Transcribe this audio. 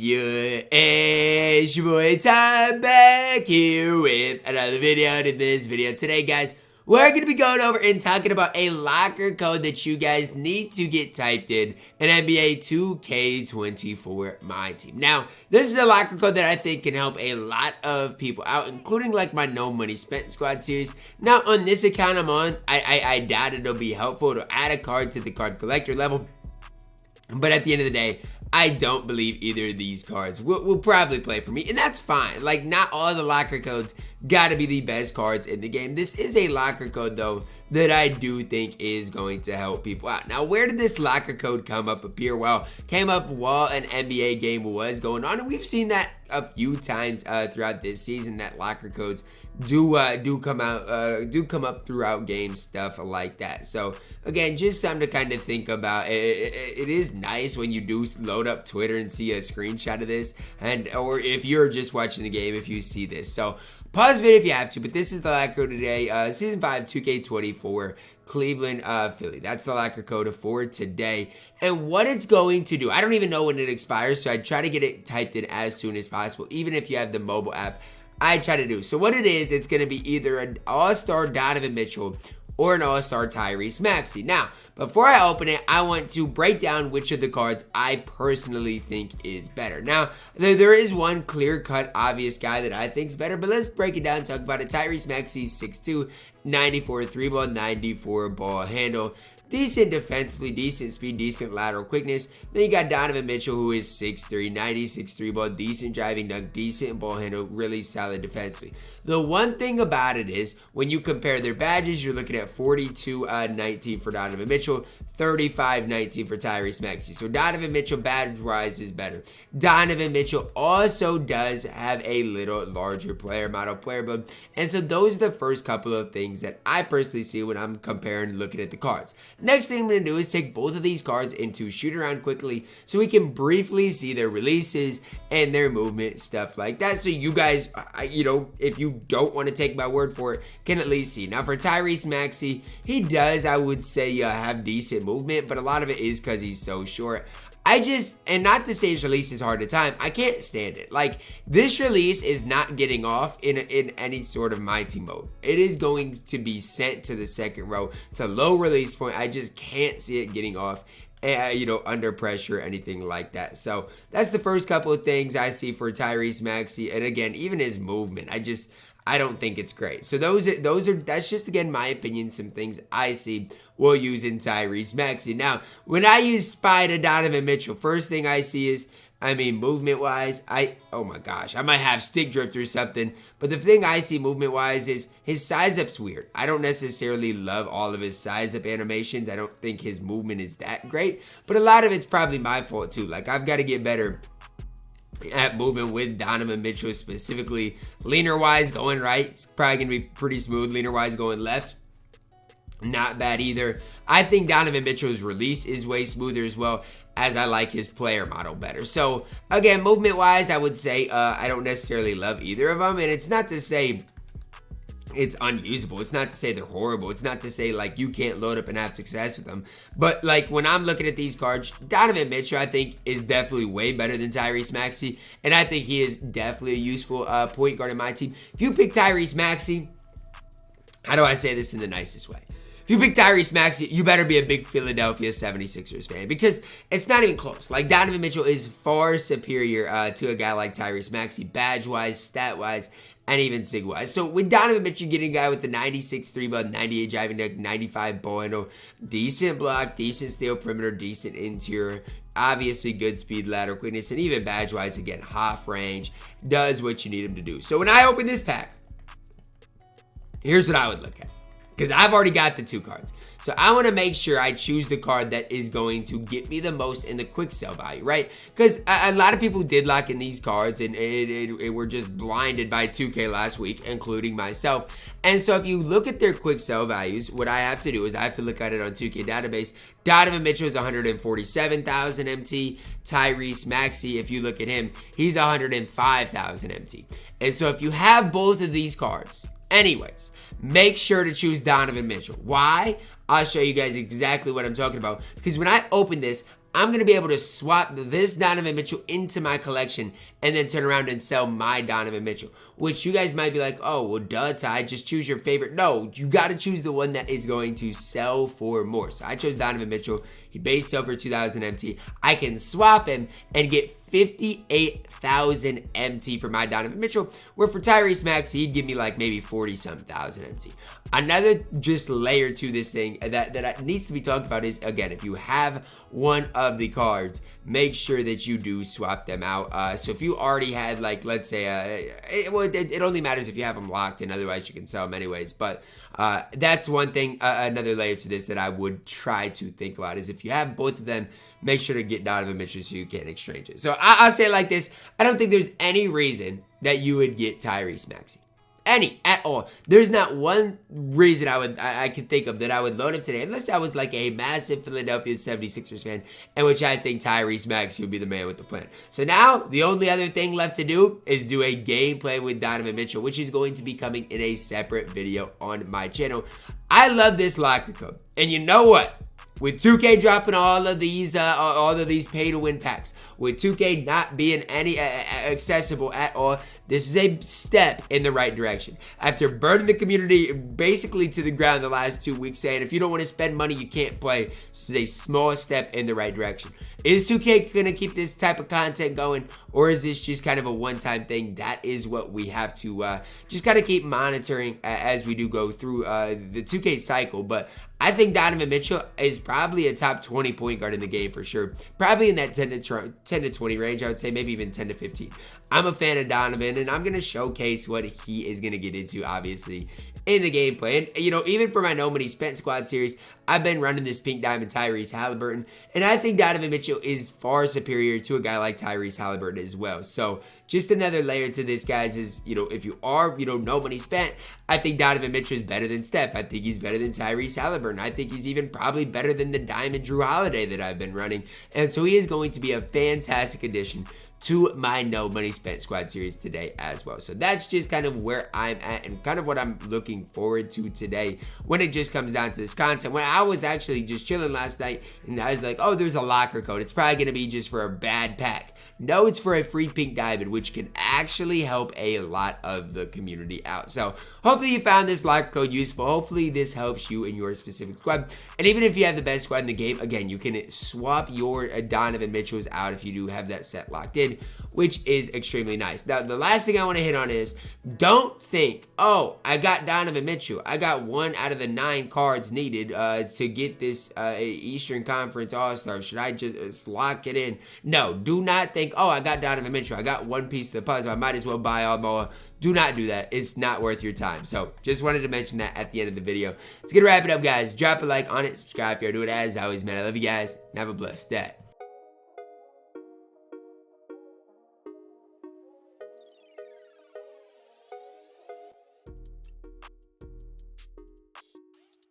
you? It's your boy Ty back here with another video. In this video today, guys, we're going to be going over and talking about a locker code that you guys need to get typed in NBA 2K24 MyTEAM. Now, this is a locker code that I think can help a lot of people out, including like my No Money Spent squad series. Now, on this account I'm on, I doubt it'll be helpful to add a card to the card collector level. But at the end of the day, I don't believe either of these cards will probably play for me, and that's fine. Like, not all the locker codes gotta be the best cards in the game. This is a locker code, though, that I do think is going to help people out. Now, where did this locker code come up appear? Well, came up while an NBA game was going on, and we've seen that a few times throughout this season, that locker codes do come up throughout games, stuff like that. So again, just something to kind of think about. It is nice when you do load up Twitter and see a screenshot of this, or if you're just watching the game, if you see this. So pause the video if you have to, but this is the locker code today, season 5 2K24 Cleveland Philly. That's the locker code for today. And what it's going to do, I don't even know when it expires, so I try to get it typed in as soon as possible, even if you have the mobile app. I try to do. So what it is, it's going to be either an all-star Donovan Mitchell or an all-star Tyrese Maxey. Now, before I open it, I want to break down which of the cards I personally think is better. Now, there is one clear-cut, obvious guy that I think is better, but let's break it down and talk about it. Tyrese Maxey, 6'2", 94 3-ball, 94 ball handle. Decent defensively, decent speed, decent lateral quickness. Then you got Donovan Mitchell, who is 6'3", 96 3-ball, decent driving dunk, decent ball handle, really solid defensively. The one thing about it is, when you compare their badges, you're looking at 42-19 for Donovan Mitchell, 35-19 for Tyrese Maxey. So Donovan Mitchell badge-wise is better. Donovan Mitchell also does have a little larger player model, player build. And so those are the first couple of things that I personally see when I'm comparing and looking at the cards. Next thing I'm going to do is take both of these cards into shoot around quickly so we can briefly see their releases and their movement, stuff like that. So you guys, if you don't want to take my word for it, can at least see. Now for Tyrese Maxey, he does, I would say, have decent movement, but a lot of it is because he's so short. And not to say his release is hard to time, I can't stand it. Like, this release is not getting off in any sort of MyTEAM mode. It is going to be sent to the second row. It's a low release point. I just can't see it getting off, under pressure or anything like that. So that's the first couple of things I see for Tyrese Maxey. And again, even his movement, I don't think it's great. So that's just, again, my opinion, some things I see we'll use in Tyrese Maxey. Now, when I use Spy to Donovan Mitchell, first thing I see is, movement-wise, oh my gosh, I might have stick drift or something, but the thing I see movement-wise is his size-up's weird. I don't necessarily love all of his size-up animations. I don't think his movement is that great, but a lot of it's probably my fault too. Like, I've got to get better at moving with Donovan Mitchell, specifically leaner-wise going right. It's probably going to be pretty smooth. Leaner-wise going left, not bad either. I think Donovan Mitchell's release is way smoother as well, as I like his player model better. So again, movement-wise, I would say I don't necessarily love either of them, and it's not to say it's unusable. It's not to say they're horrible. It's not to say, like, you can't load up and have success with them. But, like, when I'm looking at these cards, Donovan Mitchell, I think, is definitely way better than Tyrese Maxey. And I think he is definitely a useful point guard in my team. If you pick Tyrese Maxey, how do I say this in the nicest way? If you pick Tyrese Maxey, you better be a big Philadelphia 76ers fan, because it's not even close. Like, Donovan Mitchell is far superior to a guy like Tyrese Maxey, badge-wise, stat-wise, and even sig-wise. So with Donovan Mitchell getting a guy with the 96 3-ball, 98 driving dunk, 95 ball handle, decent block, decent steal perimeter, decent interior, obviously good speed, lateral quickness, and even badge-wise, again, half range, does what you need him to do. So when I open this pack, here's what I would look at, because I've already got the two cards. So I want to make sure I choose the card that is going to get me the most in the quick sell value, right? Because a lot of people did lock in these cards and were just blinded by 2K last week, including myself. And so if you look at their quick sell values, what I have to do is I have to look at it on 2K database. Donovan Mitchell is 147,000 MT. Tyrese Maxey, if you look at him, he's 105,000 MT. And so if you have both of these cards, anyways, make sure to choose Donovan Mitchell. Why? I'll show you guys exactly what I'm talking about. Because when I open this, I'm going to be able to swap this Donovan Mitchell into my collection and then turn around and sell my Donovan Mitchell, which you guys might be like, oh, well, duh, Ty, just choose your favorite. No, you got to choose the one that is going to sell for more. So I chose Donovan Mitchell. He base sell for 2,000 MT. I can swap him and get 58,000 MT for my Donovan Mitchell, where for Tyrese Maxey, he'd give me like maybe 40-some thousand MT. Another just layer to this thing that needs to be talked about is, again, if you have one of the cards, make sure that you do swap them out. So if you already had, like, let's say, it only matters if you have them locked in, otherwise you can sell them anyways. But that's one thing, another layer to this that I would try to think about is if you have both of them, make sure to get Donovan Mitchell so you can exchange it. So I'll say it like this. I don't think there's any reason that you would get Tyrese Maxey. Any at all. There's not one reason I could think of that I would load him today, unless I was like a massive Philadelphia 76ers fan, in which I think Tyrese Maxey would be the man with the plan. So now the only other thing left to do is do a gameplay with Donovan Mitchell, which is going to be coming in a separate video on my channel. I love this locker code, and you know what? With 2K dropping all of these pay-to-win packs, with 2K not being any accessible at all, this is a step in the right direction. After burning the community basically to the ground the last 2 weeks, saying if you don't want to spend money, you can't play, this is a small step in the right direction. Is 2K going to keep this type of content going, or is this just kind of a one-time thing? That is what we have to just kind of keep monitoring as we do go through the 2K cycle. But I think Donovan Mitchell is probably a top 20 point guard in the game for sure. Probably in that 10 to 20 range, I would say, maybe even 10 to 15. I'm a fan of Donovan, and I'm going to showcase what he is going to get into, obviously, in the gameplay. And, you know, even for my No Money Spent Squad series, I've been running this Pink Diamond Tyrese Halliburton, and I think Donovan Mitchell is far superior to a guy like Tyrese Halliburton as well. So just another layer to this, guys, is, you know, if you are, you know, no money spent, I think Donovan Mitchell is better than Steph. I think he's better than Tyrese Halliburton. I think he's even probably better than the Diamond Drew Holiday that I've been running. And so he is going to be a fantastic addition to my No Money Spent Squad series today as well. So that's just kind of where I'm at and kind of what I'm looking forward to today when it just comes down to this content. When I was actually just chilling last night and I was like, oh, there's a locker code. It's probably going to be just for a bad pack. No, it's for a free Pink Diamond, which can actually help a lot of the community out. So hopefully you found this locker code useful. Hopefully this helps you in your specific squad. And even if you have the best squad in the game, again, you can swap your Donovan Mitchells out if you do have that set locked in, which is extremely nice. Now, the last thing I want to hit on is, don't think, oh, I got Donovan Mitchell. I got 1 out of the 9 cards needed to get this Eastern Conference All-Star. Should I just lock it in? No, do not think, oh, I got Donovan Mitchell. I got one piece of the puzzle. I might as well buy all more. Do not do that. It's not worth your time. So just wanted to mention that at the end of the video. Let's get to wrap it up, guys. Drop a like on it. Subscribe if you're new. As always, man, I love you guys. And have a blessed day.